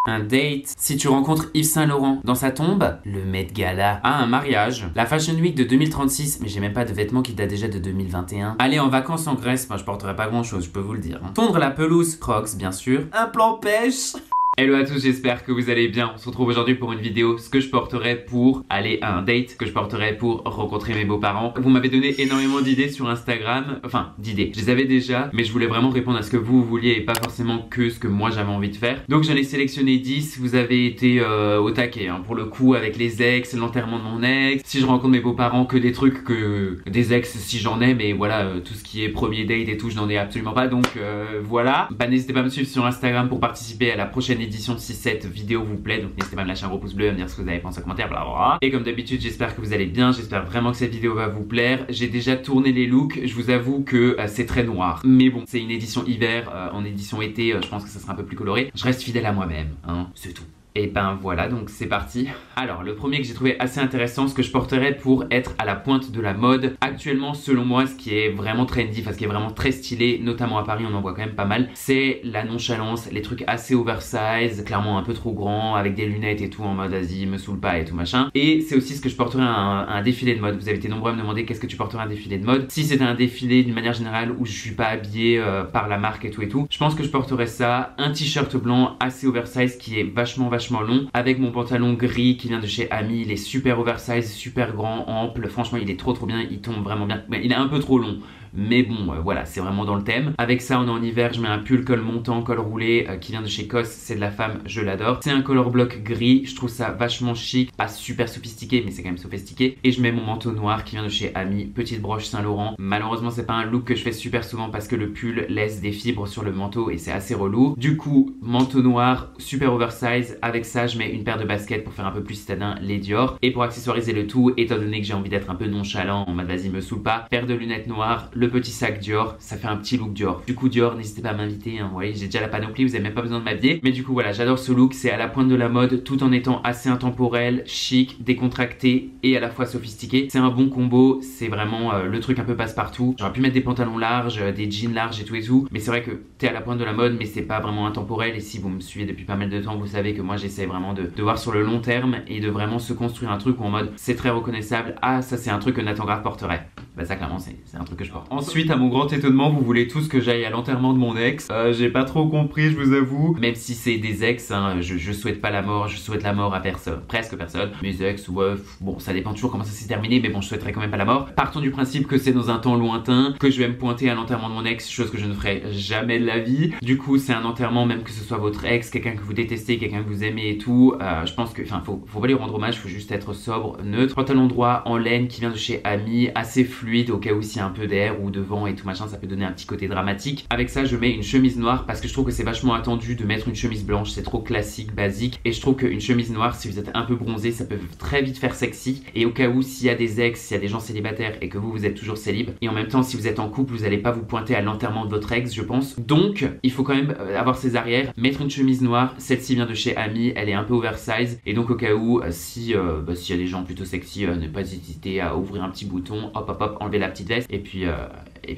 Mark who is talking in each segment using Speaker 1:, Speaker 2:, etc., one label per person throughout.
Speaker 1: Un date, si tu rencontres Yves Saint Laurent dans sa tombe, le Met Gala, un mariage, la Fashion Week de 2036, mais j'ai même pas de vêtements qui datent déjà de 2021. Aller en vacances en Grèce, moi je porterai pas grand chose, je peux vous le dire. Tondre la pelouse, Crocs bien sûr, un plan pêche. Hello à tous, j'espère que vous allez bien. On se retrouve aujourd'hui pour une vidéo, ce que je porterai pour aller à un date, ce que je porterai pour rencontrer mes beaux-parents. Vous m'avez donné énormément d'idées sur Instagram, enfin d'idées, je les avais déjà, mais je voulais vraiment répondre à ce que vous vouliez et pas forcément que ce que moi j'avais envie de faire. Donc j'en ai sélectionné 10, vous avez été au taquet, hein, pour le coup avec les ex, l'enterrement de mon ex, si je rencontre mes beaux-parents, que des trucs que des ex si j'en ai, mais voilà, tout ce qui est premier date et tout, je n'en ai absolument pas, donc voilà. Bah n'hésitez pas à me suivre sur Instagram pour participer à la prochaine édition si cette vidéo vous plaît, donc n'hésitez pas à me lâcher un gros pouce bleu, à me dire ce que vous avez pensé en commentaire, blablabla. Et comme d'habitude, j'espère que vous allez bien, j'espère vraiment que cette vidéo va vous plaire. J'ai déjà tourné les looks, je vous avoue que c'est très noir, mais bon, c'est une édition hiver, en édition été, je pense que ça sera un peu plus coloré. Je reste fidèle à moi-même, hein, c'est tout. Et ben voilà, donc c'est parti. Alors le premier que j'ai trouvé assez intéressant, ce que je porterais pour être à la pointe de la mode actuellement, selon moi, ce qui est vraiment trendy, enfin ce qui est vraiment très stylé, notamment à Paris, on en voit quand même pas mal, c'est la nonchalance, les trucs assez oversize, clairement un peu trop grands, avec des lunettes et tout en mode Asie, me saoule pas et tout machin. Et c'est aussi ce que je porterais à un défilé de mode. Vous avez été nombreux à me demander qu'est-ce que tu porterais à un défilé de mode. Si c'était un défilé d'une manière générale où je suis pas habillé par la marque et tout, je pense que je porterais ça, un t-shirt blanc assez oversize qui est vachement long, avec mon pantalon gris qui vient de chez Ami. Il est super oversize, super grand, ample, franchement il est trop bien, il tombe vraiment bien, mais il est un peu trop long. Mais bon, voilà, c'est vraiment dans le thème. Avec ça, on est en hiver, je mets un pull col montant, col roulé, qui vient de chez COS, c'est de la femme, je l'adore. C'est un color block gris, je trouve ça vachement chic, pas super sophistiqué, mais c'est quand même sophistiqué. Et je mets mon manteau noir qui vient de chez Ami, petite broche Saint Laurent. Malheureusement, c'est pas un look que je fais super souvent parce que le pull laisse des fibres sur le manteau et c'est assez relou. Du coup, manteau noir, super oversize. Avec ça, je mets une paire de baskets pour faire un peu plus citadin, les Dior. Et pour accessoiriser le tout, étant donné que j'ai envie d'être un peu nonchalant, en mode vas-y, me saoule pas, paire de lunettes noires, le petit sac Dior, ça fait un petit look Dior. Du coup Dior, n'hésitez pas à m'inviter, hein, vous voyez, j'ai déjà la panoplie, vous avez même pas besoin de m'habiller. Mais du coup voilà, j'adore ce look, c'est à la pointe de la mode tout en étant assez intemporel, chic, décontracté et à la fois sophistiqué. C'est un bon combo, c'est vraiment le truc un peu passe-partout. J'aurais pu mettre des pantalons larges, des jeans larges et tout, mais c'est vrai que t'es à la pointe de la mode, mais c'est pas vraiment intemporel. Et si vous me suivez depuis pas mal de temps, vous savez que moi j'essaie vraiment de voir sur le long terme et de vraiment se construire un truc où en mode c'est très reconnaissable. Ah, ça c'est un truc que Nathan Grave porterait. Bah ça clairement c'est un truc que je porte. Ensuite, à mon grand étonnement, vous voulez tous que j'aille à l'enterrement de mon ex. J'ai pas trop compris, je vous avoue. Même si c'est des ex, hein, je souhaite pas la mort, je souhaite la mort à personne, presque personne. Mes ex, ouais, bon, ça dépend toujours comment ça s'est terminé, mais bon, je souhaiterais quand même pas la mort. Partons du principe que c'est dans un temps lointain, que je vais me pointer à l'enterrement de mon ex, chose que je ne ferai jamais de la vie. Du coup, c'est un enterrement, même que ce soit votre ex, quelqu'un que vous détestez, quelqu'un que vous aimez et tout. Je pense que, enfin, faut pas lui rendre hommage, faut juste être sobre, neutre. Pantalon droit en laine qui vient de chez Ami, assez fluide au cas où s'il y a un peu d'air ou de vent et tout machin, ça peut donner un petit côté dramatique. Avec ça, je mets une chemise noire parce que je trouve que c'est vachement attendu de mettre une chemise blanche, c'est trop classique, basique. Et je trouve qu'une chemise noire, si vous êtes un peu bronzé, ça peut très vite faire sexy. Et au cas où s'il y a des ex, s'il y a des gens célibataires et que vous êtes toujours célib, et en même temps si vous êtes en couple, vous n'allez pas vous pointer à l'enterrement de votre ex, je pense. Donc, il faut quand même avoir ses arrières, mettre une chemise noire. Celle-ci vient de chez Ami, elle est un peu oversize. Et donc au cas où, s'il y a des gens plutôt sexy, ne pas hésiter à ouvrir un petit bouton, hop, enlever la petite veste, et puis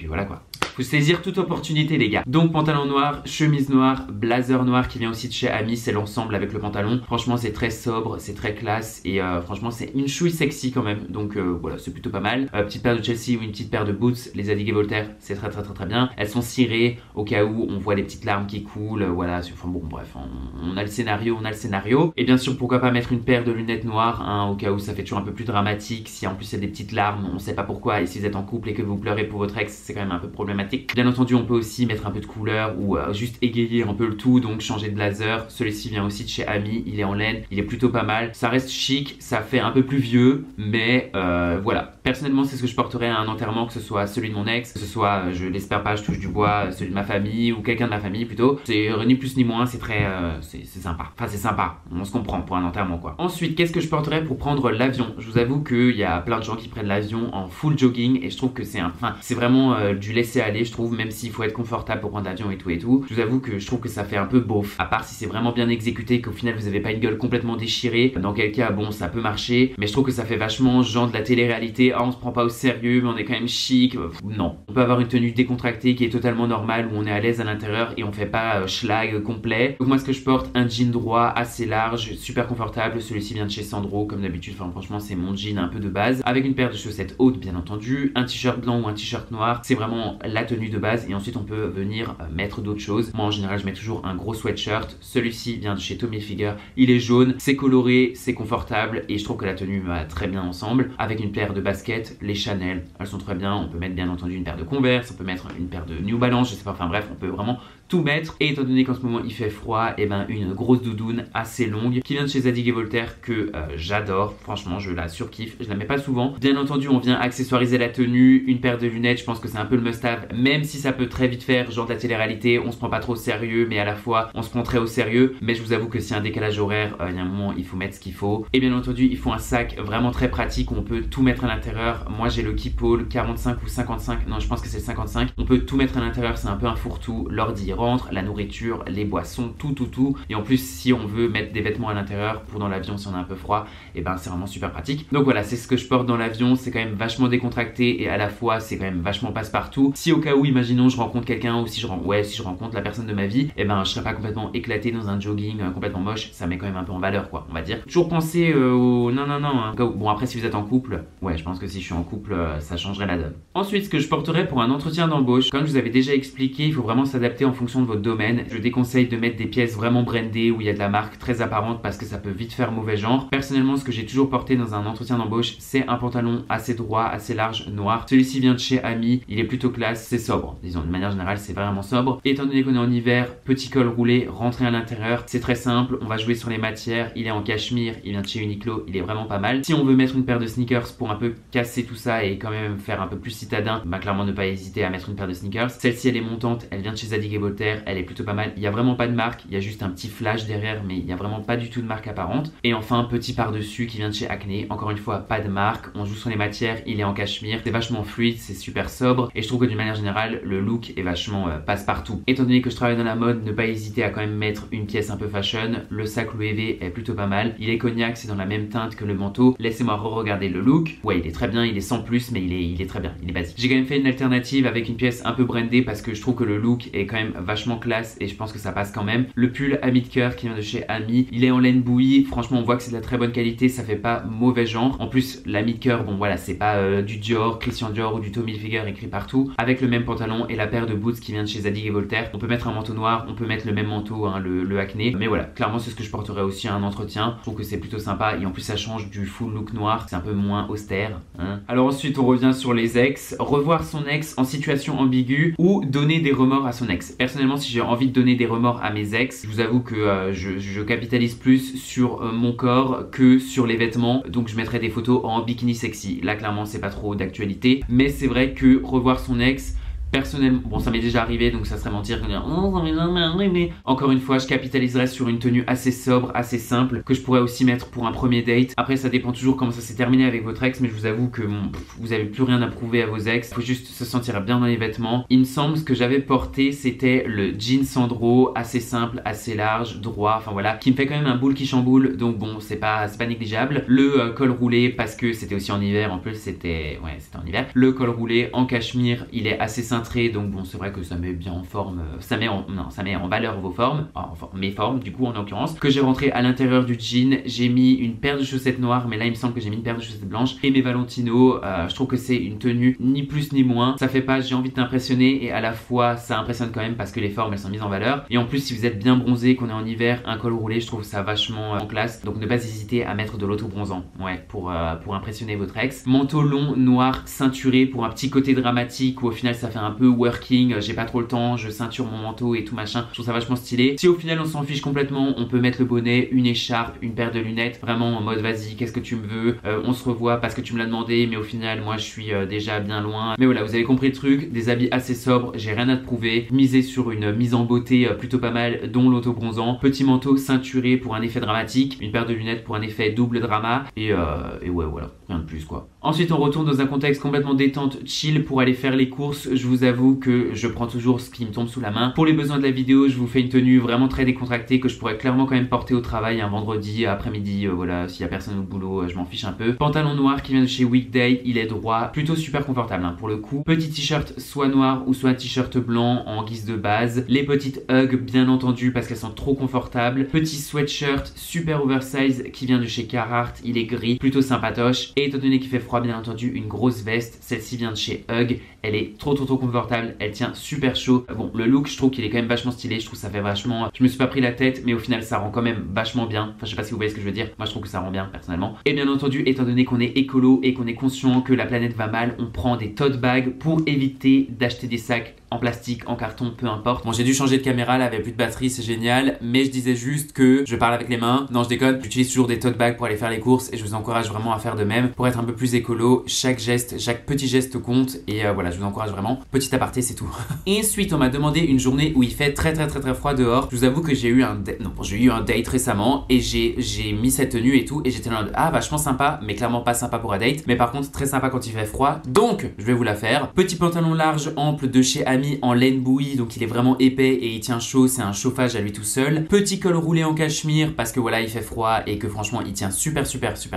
Speaker 1: voilà quoi. Faut saisir toute opportunité les gars. Donc pantalon noir, chemise noire, blazer noir qui vient aussi de chez Ami, c'est l'ensemble avec le pantalon. Franchement c'est très sobre, c'est très classe et franchement c'est une chouille sexy quand même. Donc voilà, c'est plutôt pas mal. Petite paire de Chelsea ou une petite paire de boots, les Zadig et Voltaire, c'est très bien. Elles sont cirées au cas où on voit des petites larmes qui coulent, voilà. Enfin bon bref, on a le scénario, Et bien sûr pourquoi pas mettre une paire de lunettes noires, hein, au cas où ça fait toujours un peu plus dramatique. Si en plus il y a des petites larmes, on sait pas pourquoi. Et si vous êtes en couple et que vous pleurez pour votre ex, c'est quand même un peu problématique. Bien entendu, on peut aussi mettre un peu de couleur ou juste égayer un peu le tout, donc changer de blazer. Celui-ci vient aussi de chez Ami, il est en laine, il est plutôt pas mal. Ça reste chic, ça fait un peu plus vieux, mais voilà. Personnellement, c'est ce que je porterais à un enterrement, que ce soit celui de mon ex, que ce soit, je l'espère pas, je touche du bois, celui de ma famille ou quelqu'un de ma famille plutôt. C'est ni plus ni moins, c'est très, c'est sympa. Enfin, c'est sympa, on se comprend pour un enterrement quoi. Ensuite, qu'est-ce que je porterais pour prendre l'avion? Je vous avoue qu'il y a plein de gens qui prennent l'avion en full jogging et je trouve que c'est vraiment du laisser aller. aller, je trouve, même s'il faut être confortable pour prendre l'avion et tout et tout. Je vous avoue que je trouve que ça fait un peu beauf, à part si c'est vraiment bien exécuté, qu'au final vous avez pas une gueule complètement déchirée, dans quel cas bon ça peut marcher, mais je trouve que ça fait vachement genre de la télé-réalité, on se prend pas au sérieux mais on est quand même chic. Non, on peut avoir une tenue décontractée qui est totalement normale, où on est à l'aise à l'intérieur et on fait pas schlag complet. Donc moi ce que je porte, un jean droit assez large, super confortable, celui-ci vient de chez Sandro comme d'habitude, enfin franchement c'est mon jean un peu de base, avec une paire de chaussettes hautes bien entendu, un t-shirt blanc ou un t-shirt noir, c'est vraiment la tenue de base et ensuite on peut venir mettre d'autres choses. Moi en général je mets toujours un gros sweatshirt, celui-ci vient de chez Tommy Hilfiger, il est jaune, c'est coloré, c'est confortable et je trouve que la tenue va très bien ensemble, avec une paire de baskets, les Chanel, elles sont très bien, on peut mettre bien entendu une paire de Converse, on peut mettre une paire de New Balance, je sais pas, enfin bref, on peut vraiment tout mettre. Et étant donné qu'en ce moment il fait froid, et ben une grosse doudoune assez longue qui vient de chez Zadig & Voltaire que j'adore, franchement je la surkiffe, je la mets pas souvent. Bien entendu on vient accessoiriser la tenue, une paire de lunettes, je pense que c'est un peu le must-have, même si ça peut très vite faire genre de la télé-réalité, on se prend pas trop au sérieux mais à la fois on se prend très au sérieux, mais je vous avoue que s'il y a un décalage horaire, il y a un moment il faut mettre ce qu'il faut. Et bien entendu il faut un sac vraiment très pratique où on peut tout mettre à l'intérieur. Moi j'ai le Keepall 45 ou 55, non je pense que c'est le 55, on peut tout mettre à l'intérieur, c'est un peu un fourre-tout, l'ordi rentre, la nourriture, les boissons, tout. Et en plus si on veut mettre des vêtements à l'intérieur pour dans l'avion si on a un peu froid, et ben c'est vraiment super pratique. Donc voilà, c'est ce que je porte dans l'avion, c'est quand même vachement décontracté et à la fois c'est quand même vachement passe-partout. Si au cas où imaginons je rencontre quelqu'un ou si je rencontre la personne de ma vie, et ben je serais pas complètement éclaté dans un jogging complètement moche, ça met quand même un peu en valeur quoi, on va dire. Toujours penser au non hein. Bon après si vous êtes en couple, ouais je pense que si je suis en couple ça changerait la donne. Ensuite ce que je porterai pour un entretien d'embauche, comme je vous avais déjà expliqué, il faut vraiment s'adapter en fonction de votre domaine. Je déconseille de mettre des pièces vraiment brandées où il y a de la marque très apparente parce que ça peut vite faire mauvais genre. Personnellement ce que j'ai toujours porté dans un entretien d'embauche, c'est un pantalon assez droit, assez large, noir. Celui-ci vient de chez Ami, il est plutôt classe, c'est sobre, disons de manière générale c'est vraiment sobre. Et étant donné qu'on est en hiver, petit col roulé, rentré à l'intérieur, c'est très simple, on va jouer sur les matières, il est en cachemire, il vient de chez Uniqlo, il est vraiment pas mal. Si on veut mettre une paire de sneakers pour un peu casser tout ça et quand même faire un peu plus citadin, bah clairement ne pas hésiter à mettre une paire de sneakers. Celle-ci elle est montante, elle vient de chez Zadig & Voltaire, elle est plutôt pas mal, il y a vraiment pas de marque, il y a juste un petit flash derrière mais il y a vraiment pas du tout de marque apparente. Et enfin petit par-dessus qui vient de chez Acne, encore une fois pas de marque, on joue sur les matières, il est en cachemire, c'est vachement fluide, c'est super sobre et je trouve que d'une manière générale le look est vachement passe-partout. Étant donné que je travaille dans la mode, ne pas hésiter à quand même mettre une pièce un peu fashion. Le sac Louis V est plutôt pas mal, il est cognac, c'est dans la même teinte que le manteau. Laissez-moi re-regarder le look, ouais il est très bien, il est sans plus mais il est très bien, il est basique. J'ai quand même fait une alternative avec une pièce un peu brandée parce que je trouve que le look est quand même vachement classe et je pense que ça passe quand même. Le pull Ami de cœur qui vient de chez Ami, il est en laine bouillie, franchement on voit que c'est de la très bonne qualité, ça fait pas mauvais genre. En plus l'Ami de cœur, bon voilà c'est pas du Dior, Christian Dior ou du Tommy Hilfiger écrit partout, avec le même pantalon et la paire de boots qui vient de chez Zadig & Voltaire. On peut mettre un manteau noir, on peut mettre le même manteau, hein, le Acne, mais voilà, clairement c'est ce que je porterai aussi à un entretien. Je trouve que c'est plutôt sympa et en plus ça change du full look noir, c'est un peu moins austère, hein. Alors ensuite on revient sur les ex, revoir son ex en situation ambiguë ou donner des remords à son ex. Personnellement si j'ai envie de donner des remords à mes ex, je vous avoue que je capitalise plus sur mon corps que sur les vêtements, donc je mettrai des photos en bikini sexy. Là clairement c'est pas trop d'actualité, mais c'est vrai que revoir son ex, personnellement, bon ça m'est déjà arrivé donc ça serait mentir de dire oh ça m'est jamais arrivé. Encore une fois je capitaliserais sur une tenue assez sobre, assez simple, que je pourrais aussi mettre pour un premier date. Après ça dépend toujours comment ça s'est terminé avec votre ex, mais je vous avoue que vous avez plus rien à prouver à vos ex, il faut juste se sentir bien dans les vêtements. Il me semble ce que j'avais porté c'était le jean Sandro, assez simple, assez large, droit, enfin voilà, qui me fait quand même un boule qui chamboule, donc bon c'est pas négligeable. Le col roulé parce que c'était aussi en hiver, en plus c'était en hiver. Le col roulé en cachemire, il est assez simple, donc bon c'est vrai que ça met bien en forme, ça met en valeur vos formes, enfin mes formes du coup en l'occurrence, que j'ai rentré à l'intérieur du jean. J'ai mis une paire de chaussettes noires, mais là il me semble que j'ai mis une paire de chaussettes blanches et mes Valentino. Je trouve que c'est une tenue ni plus ni moins, ça fait pas j'ai envie de t'impressionner et à la fois ça impressionne quand même parce que les formes elles sont mises en valeur, et en plus si vous êtes bien bronzé, qu'on est en hiver, un col roulé je trouve ça vachement en classe, donc ne pas hésiter à mettre de l'auto-bronzant, ouais, pour impressionner votre ex. Manteau long noir ceinturé pour un petit côté dramatique où au final ça fait un peu working, j'ai pas trop le temps, je ceinture mon manteau et tout machin, je trouve ça vachement stylé. Si au final on s'en fiche complètement, on peut mettre le bonnet, une écharpe, une paire de lunettes, vraiment en mode vas-y qu'est-ce que tu me veux, on se revoit parce que tu me l'as demandé mais au final moi je suis déjà bien loin. Mais voilà vous avez compris le truc, des habits assez sobres, j'ai rien à te prouver, miser sur une mise en beauté plutôt pas mal dont l'auto-bronzant, petit manteau ceinturé pour un effet dramatique, une paire de lunettes pour un effet double drama et ouais voilà, rien de plus quoi. Ensuite on retourne dans un contexte complètement détente, chill pour aller faire les courses. Je vous avoue que je prends toujours ce qui me tombe sous la main. Pour les besoins de la vidéo, je vous fais une tenue vraiment très décontractée que je pourrais clairement quand même porter au travail un vendredi après-midi. Voilà, s'il y a personne au boulot, je m'en fiche un peu. Pantalon noir qui vient de chez Weekday, il est droit, plutôt super confortable pour le coup. Petit t-shirt soit noir ou soit t-shirt blanc en guise de base. Les petites Ugg bien entendu parce qu'elles sont trop confortables. Petit sweatshirt super oversize qui vient de chez Carhartt, il est gris, plutôt sympatoche. Et étant donné qu'il fait froid bien entendu, une grosse veste, celle-ci vient de chez Ugg. Elle est trop confortable, elle tient super chaud. Bon, le look, je trouve qu'il est quand même vachement stylé, je trouve que ça fait vachement... Je me suis pas pris la tête, mais au final ça rend quand même vachement bien. Enfin, je sais pas si vous voyez ce que je veux dire, moi je trouve que ça rend bien personnellement. Et bien entendu, étant donné qu'on est écolo et qu'on est conscient que la planète va mal, on prend des tote bags pour éviter d'acheter des sacs en plastique, en carton, peu importe. Bon, j'ai dû changer de caméra, elle avait plus de batterie, c'est génial, mais je disais juste que je parle avec les mains. Non, je déconne, j'utilise toujours des tote bags pour aller faire les courses et je vous encourage vraiment à faire de même pour être un peu plus écolo. Chaque geste, chaque petit geste compte et voilà, je vous encourage vraiment. Petit aparté, c'est tout. Et ensuite, on m'a demandé une journée où il fait très froid dehors. Je vous avoue que j'ai eu un date récemment et j'ai mis cette tenue et tout et j'étais là ah vachement sympa, mais clairement pas sympa pour un date, mais par contre très sympa quand il fait froid. Donc, je vais vous la faire. Petit pantalon large ample de chez Ami en laine bouillie, donc il est vraiment épais et il tient chaud, c'est un chauffage à lui tout seul. Petit col roulé en cachemire parce que voilà, il fait froid et que franchement il tient super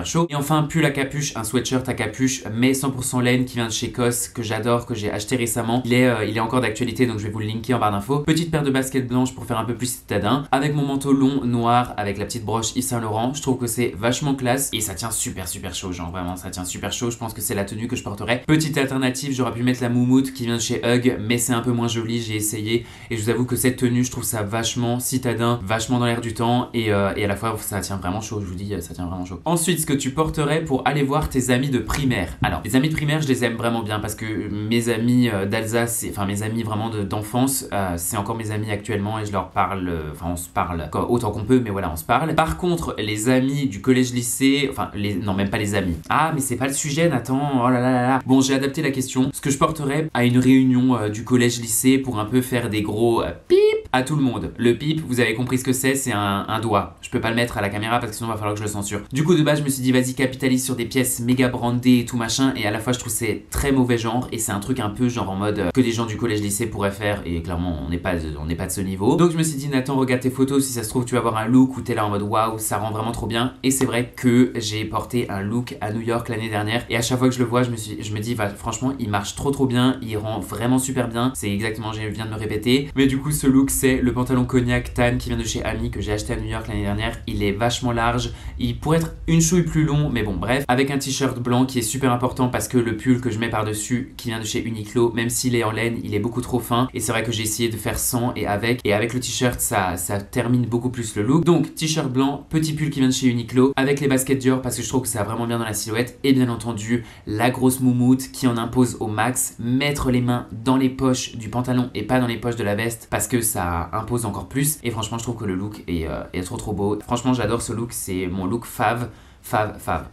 Speaker 1: chaud. Et enfin pull à capuche, un sweatshirt à capuche mais 100% laine qui vient de chez COS que j'adore, que j'ai acheté récemment. Il est encore d'actualité donc je vais vous le linker en barre d'infos. Petite paire de baskets blanches pour faire un peu plus citadin avec mon manteau long noir avec la petite broche Yves Saint Laurent. Je trouve que c'est vachement classe et ça tient super chaud, genre vraiment ça tient super chaud. Je pense que c'est la tenue que je porterai. Petite alternative, j'aurais pu mettre la moumoute qui vient de chez Ugg mais c'est un peu moins joli, j'ai essayé et je vous avoue que cette tenue je trouve ça vachement citadin, vachement dans l'air du temps et à la fois ça tient vraiment chaud, je vous dis ça tient vraiment chaud. Ensuite, ce que tu porterais pour aller voir tes amis de primaire. Alors les amis de primaire je les aime vraiment bien parce que mes amis d'Alsace, enfin mes amis vraiment d'enfance, c'est encore mes amis actuellement et je leur parle, enfin on se parle autant qu'on peut mais voilà on se parle. Par contre les amis du collège lycée, enfin non même pas les amis. Ah mais c'est pas le sujet Nathan, oh là là. Bon j'ai adapté la question, ce que je porterais à une réunion du collège lycée pour un peu faire des gros pip à tout le monde. Le pip, vous avez compris ce que c'est un doigt. Je peux pas le mettre à la caméra parce que sinon il va falloir que je le censure. Du coup de base je me suis dit vas-y capitalise sur des pièces méga brandées et tout machin et à la fois je trouve c'est très mauvais genre et c'est un truc un peu genre en mode que des gens du collège lycée pourraient faire et clairement on n'est pas de ce niveau. Donc je me suis dit Nathan regarde tes photos, si ça se trouve tu vas avoir un look où t'es là en mode waouh ça rend vraiment trop bien et c'est vrai que j'ai porté un look à New York l'année dernière et à chaque fois que je le vois je me dis franchement il marche trop bien, il rend vraiment super bien, c'est exactement je viens de me répéter mais du coup ce look c'est le pantalon cognac tan qui vient de chez Ami que j'ai acheté à New York l'année dernière. Il est vachement large, il pourrait être une chouille plus long mais bon bref, avec un t-shirt blanc qui est super important parce que le pull que je mets par dessus qui vient de chez Uniqlo, même s'il est en laine il est beaucoup trop fin et c'est vrai que j'ai essayé de faire sans et avec le t-shirt ça termine beaucoup plus le look. Donc t-shirt blanc, petit pull qui vient de chez Uniqlo avec les baskets Dior parce que je trouve que ça va vraiment bien dans la silhouette et bien entendu la grosse moumoute qui en impose au max, mettre les mains dans les poches du pantalon et pas dans les poches de la veste parce que ça impose encore plus et franchement je trouve que le look est trop beau. Franchement j'adore ce look, c'est mon look fave.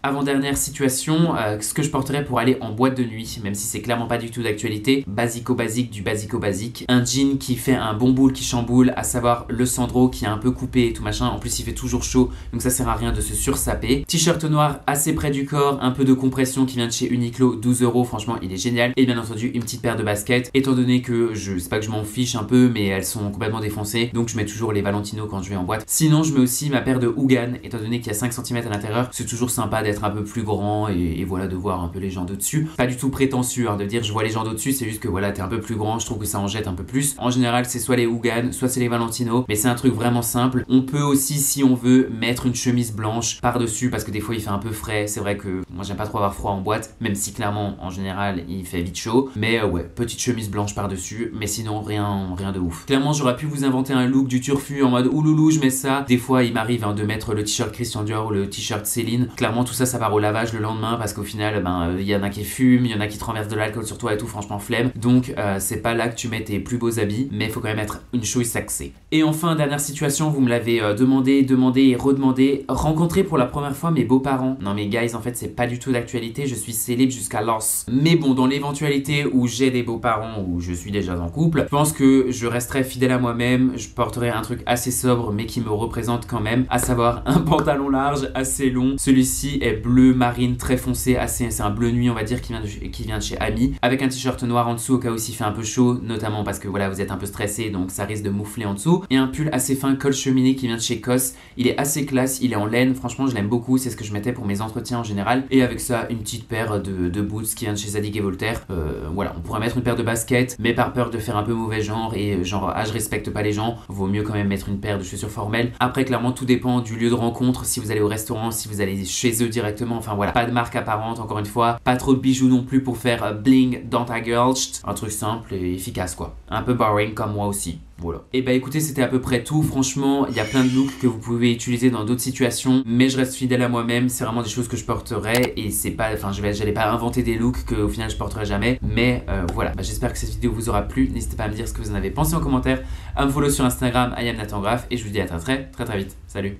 Speaker 1: Avant-dernière situation, ce que je porterais pour aller en boîte de nuit, même si c'est clairement pas du tout d'actualité, basique du basique. Un jean qui fait un bon boule qui chamboule, à savoir le Sandro qui est un peu coupé et tout machin, en plus il fait toujours chaud, donc ça sert à rien de se sursaper. T-shirt noir assez près du corps, un peu de compression qui vient de chez Uniqlo, 12 €, franchement il est génial. Et bien entendu une petite paire de baskets, étant donné que c'est pas que je m'en fiche un peu, mais elles sont complètement défoncées, donc je mets toujours les Valentino quand je vais en boîte. Sinon je mets aussi ma paire de Hougan, étant donné qu'il y a 5 cm à l'intérieur, c'est toujours sympa d'être un peu plus grand et voilà de voir un peu les gens d'au-dessus. Pas du tout prétentieux de dire je vois les gens d'au-dessus, c'est juste que voilà t'es un peu plus grand, je trouve que ça en jette un peu plus. En général c'est soit les Hougan, soit c'est les Valentino, mais c'est un truc vraiment simple. On peut aussi si on veut mettre une chemise blanche par dessus parce que des fois il fait un peu frais, c'est vrai que moi j'aime pas trop avoir froid en boîte, même si clairement en général il fait vite chaud, mais ouais petite chemise blanche par dessus, mais sinon rien de ouf. Clairement j'aurais pu vous inventer un look du turfu en mode ouloulou je mets ça, des fois il m'arrive de mettre le t-shirt Christian Dior ou le t-shirt Céline. Clairement tout ça part au lavage le lendemain parce qu'au final il y en a qui fument, il y en a qui te renversent de l'alcool sur toi et tout, franchement flemme. Donc c'est pas là que tu mets tes plus beaux habits, mais il faut quand même être une chouille sexy. Et enfin dernière situation, vous me l'avez demandé et redemandé, rencontrer pour la première fois mes beaux-parents. Non mais guys en fait c'est pas du tout d'actualité, je suis célib jusqu'à l'os. Mais bon dans l'éventualité où j'ai des beaux-parents ou je suis déjà en couple, je pense que je resterai fidèle à moi-même, je porterai un truc assez sobre mais qui me représente quand même, à savoir un pantalon large assez long, Celui-ci est bleu marine très foncé, c'est un bleu nuit on va dire qui vient de chez Ami, avec un t-shirt noir en dessous au cas où s'il fait un peu chaud, notamment parce que voilà vous êtes un peu stressé donc ça risque de moufler en dessous, et un pull assez fin col cheminée qui vient de chez COS. Il est assez classe, il est en laine, franchement je l'aime beaucoup, c'est ce que je mettais pour mes entretiens en général, et avec ça une petite paire de boots qui vient de chez Zadig et Voltaire. Voilà, on pourrait mettre une paire de baskets, mais par peur de faire un peu mauvais genre et genre je respecte pas les gens, vaut mieux quand même mettre une paire de chaussures formelles. Après clairement tout dépend du lieu de rencontre, si vous allez au restaurant, si vous allez chez eux directement, enfin voilà, pas de marque apparente encore une fois, pas trop de bijoux non plus pour faire bling dans ta girl, un truc simple et efficace quoi, un peu boring comme moi aussi. Voilà. Et bah écoutez, c'était à peu près tout. Franchement, il y a plein de looks que vous pouvez utiliser dans d'autres situations, mais je reste fidèle à moi-même. C'est vraiment des choses que je porterai et c'est pas, enfin, j'allais pas inventer des looks qu'au final je porterai jamais. Mais voilà. Bah, j'espère que cette vidéo vous aura plu. N'hésitez pas à me dire ce que vous en avez pensé en commentaire, à me follow sur Instagram, I am Nathan Graff, et je vous dis à très vite. Salut.